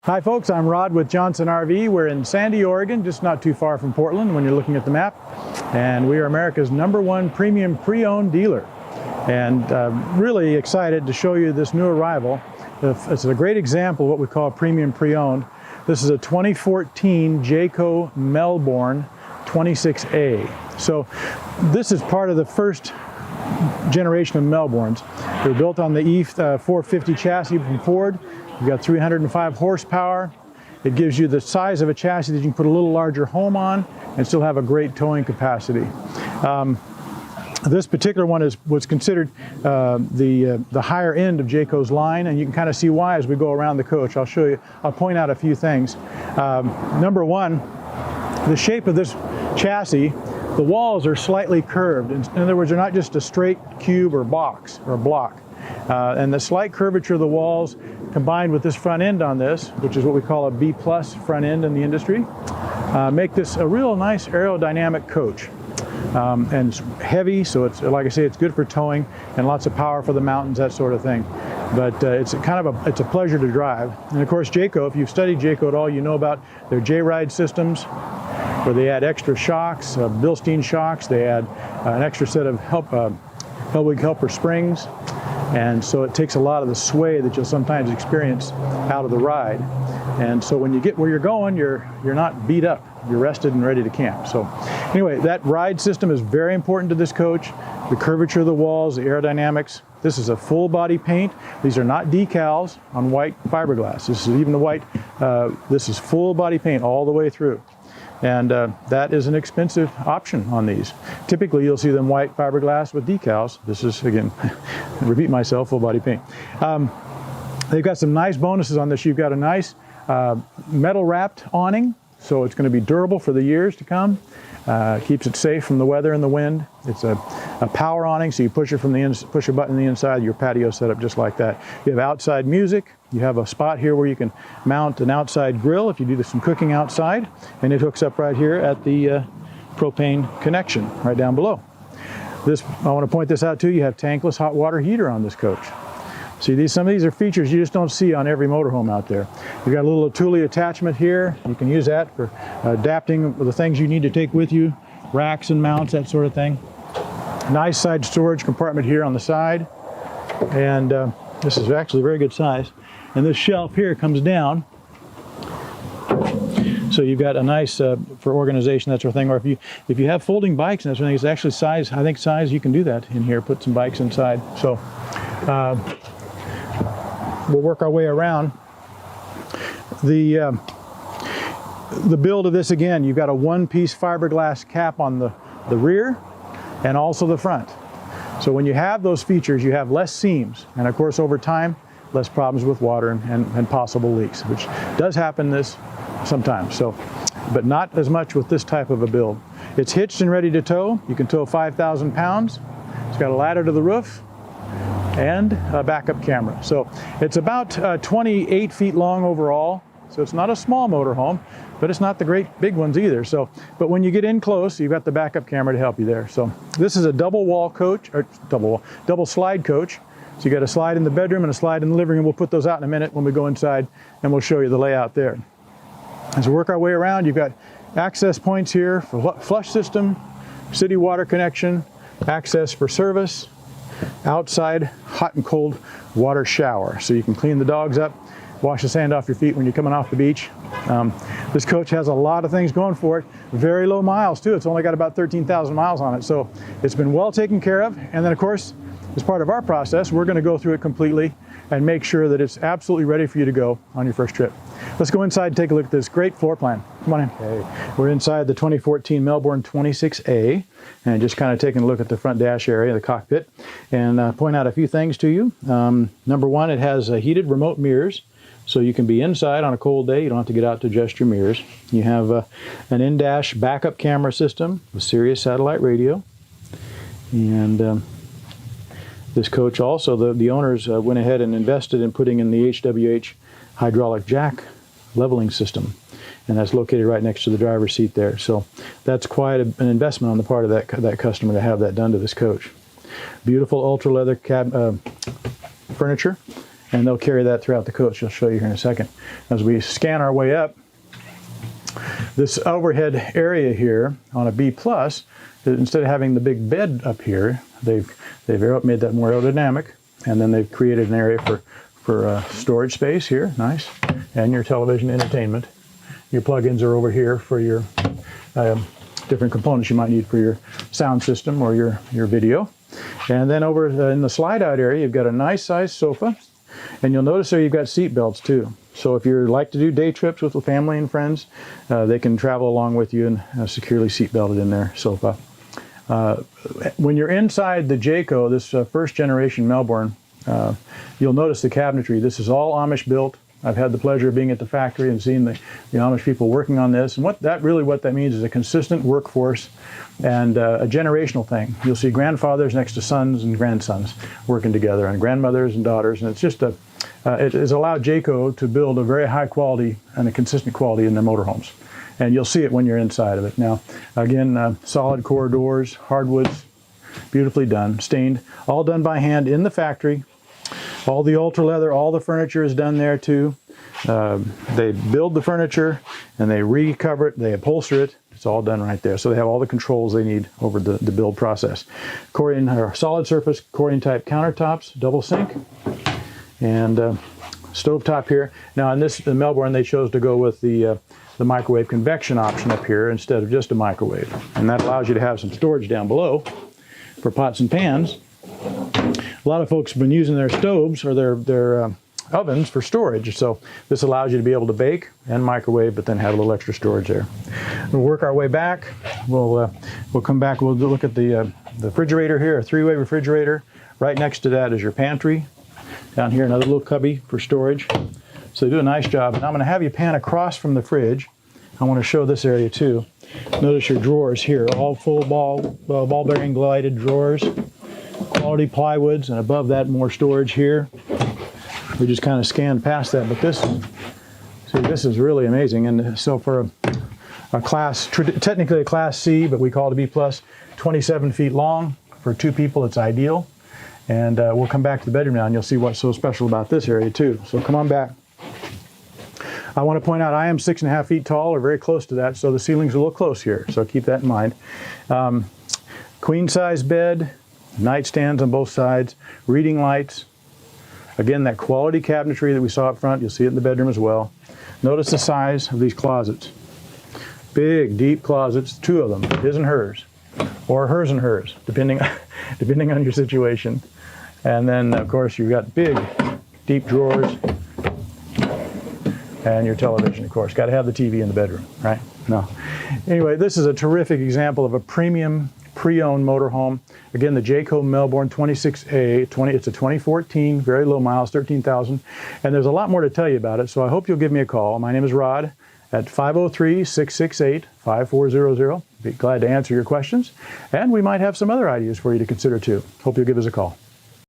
Hi folks, I'm Rod with Johnson RV. We're in Sandy, Oregon, just not too far from Portland when you're looking at the map. And we are America's #1 premium pre-owned dealer. And really excited to show you this new arrival. It's a great example of what we call premium pre-owned. This is a 2014 Jayco Melbourne 26A. So this is part of the first generation of Melbournes. They were built on the E450 chassis from Ford. You've got 305 horsepower. It gives you the size of a chassis that you can put a little larger home on and still have a great towing capacity. This particular one was considered the higher end of Jayco's line, and you can kind of see why as we go around the coach. I'll show you, I'll point out a few things. Number one, the shape of this chassis, the walls are slightly curved. In other words, they're not just a straight cube or box or block. And the slight curvature of the walls combined with this front end on this, which is what we call a B+ front end in the industry, make this a real nice aerodynamic coach. And it's heavy, so it's, like I say, it's good for towing and lots of power for the mountains, that sort of thing. But it's it's a pleasure to drive. And of course, Jayco, if you've studied Jayco at all, you know about their JRide systems, where they add extra shocks, Bilstein shocks. They add an extra set of Hellwig helper springs. And so it takes a lot of the sway that you'll sometimes experience out of the ride. And so when you get where you're going, you're not beat up. You're rested and ready to camp. So anyway, that ride system is very important to this coach. The curvature of the walls, the aerodynamics. This is a full body paint. These are not decals on white fiberglass. This is even the white, this is full body paint all the way through. And that is an expensive option on these. Typically, you'll see them white fiberglass with decals. This is, again, repeat myself, full body paint. They've got some nice bonuses on this. You've got a nice metal wrapped awning, so it's going to be durable for the years to come. Keeps it safe from the weather and the wind. It's a power awning, so you push it from the push a button on the inside, your patio set up just like that. You have outside music. You have a spot here where you can mount an outside grill if you do some cooking outside, and it hooks up right here at the propane connection right down below. This, I want to point this out too, you have tankless hot water heater on this coach. See, some of these are features you just don't see on every motorhome out there. You've got a little Thule attachment here. You can use that for adapting the things you need to take with you, racks and mounts, that sort of thing. Nice side storage compartment here on the side. And this is actually a very good size. And this shelf here comes down. So you've got a nice, for organization, that sort of thing. Or if you have folding bikes and that sort of thing, it's actually size, I think size, you can do that in here, put some bikes inside. So we'll work our way around. The build of this, again, you've got a one-piece fiberglass cap on the rear and also the front. So when you have those features, you have less seams. And of course, over time, less problems with water and possible leaks, which does happen this sometimes. So, but not as much with this type of a build. It's hitched and ready to tow. You can tow 5,000 pounds. It's got a ladder to the roof and a backup camera. So it's about 28 feet long overall. So it's not a small motorhome, but it's not the great big ones either. So, but when you get in close, you've got the backup camera to help you there. So this is a double slide coach. So you got a slide in the bedroom and a slide in the living room. We'll put those out in a minute when we go inside, and we'll show you the layout there. As we work our way around, you've got access points here for flush system, city water connection, access for service, outside hot and cold water shower. So you can clean the dogs up, wash the sand off your feet when you're coming off the beach. This coach has a lot of things going for it. Very low miles too. It's only got about 13,000 miles on it. So it's been well taken care of. And then of course, as part of our process, we're going to go through it completely and make sure that it's absolutely ready for you to go on your first trip. Let's go inside and take a look at this great floor plan. Come on in. Okay. We're inside the 2014 Melbourne 26A and just kind of taking a look at the front dash area, the cockpit, and point out a few things to you. Number one, it has heated remote mirrors, so you can be inside on a cold day. You don't have to get out to adjust your mirrors. You have an in-dash backup camera system with Sirius satellite radio. And this coach also, the owners went ahead and invested in putting in the HWH hydraulic jack leveling system. And that's located right next to the driver's seat there. So that's quite an investment on the part of that customer to have that done to this coach. Beautiful ultra leather furniture. and they'll carry that throughout the coach. I'll show you here in a second. As we scan our way up, this overhead area here on a B+, instead of having the big bed up here, they've made that more aerodynamic, and then they've created an area for storage space here, nice, and your television entertainment. Your plugins are over here for your different components you might need for your sound system or your video. And then over in the slide out area, you've got a nice sized sofa, and you'll notice there you've got seat belts too. So if you like to do day trips with the family and friends, they can travel along with you and securely seat belted in their sofa. When you're inside the Jayco, this first generation Melbourne, you'll notice the cabinetry. This is all Amish built. I've had the pleasure of being at the factory and seeing the Amish people working on this. And what that means is a consistent workforce and a generational thing. You'll see grandfathers next to sons and grandsons working together, and grandmothers and daughters. And it's just it has allowed Jayco to build a very high quality and a consistent quality in their motorhomes. And you'll see it when you're inside of it. Now, again, solid core doors, hardwoods, beautifully done, stained, all done by hand in the factory. All the ultra leather, all the furniture is done there too. They build the furniture and they recover it, they upholster it. It's all done right there. So they have all the controls they need over the build process. Corian, or solid surface Corian type countertops, double sink, and stovetop here. Now in the Melbourne, they chose to go with the microwave convection option up here instead of just a microwave. And that allows you to have some storage down below for pots and pans. A lot of folks have been using their stoves or their ovens for storage, so this allows you to be able to bake and microwave, but then have a little extra storage there. We'll work our way back. We'll come back. We'll look at the refrigerator here, a 3-way refrigerator. Right next to that is your pantry. Down here, another little cubby for storage. So they do a nice job. And I'm going to have you pan across from the fridge. I want to show this area too. Notice your drawers here, all full ball bearing glided drawers. Quality plywoods, and above that more storage here. We just kind of scanned past that, but this is really amazing. And so for a class, technically a class C, but we call it a B+, 27 feet long. For 2 people, it's ideal. And we'll come back to the bedroom now, and you'll see what's so special about this area too. So come on back. I want to point out I am 6.5 feet tall, or very close to that, so the ceiling's a little close here, so keep that in mind. Queen size bed, nightstands on both sides, reading lights. Again, that quality cabinetry that we saw up front, you'll see it in the bedroom as well. Notice the size of these closets. Big, deep closets, 2 of them, his and hers, or hers and hers, depending on your situation. And then, of course, you've got big, deep drawers, and your television, of course. Got to have the TV in the bedroom, right? No. Anyway, this is a terrific example of a premium pre-owned motorhome. Again, the Jayco Melbourne 26A, it's a 2014, very low miles, 13,000. And there's a lot more to tell you about it, so I hope you'll give me a call. My name is Rod at 503-668-5400. Be glad to answer your questions. And we might have some other ideas for you to consider too. Hope you'll give us a call.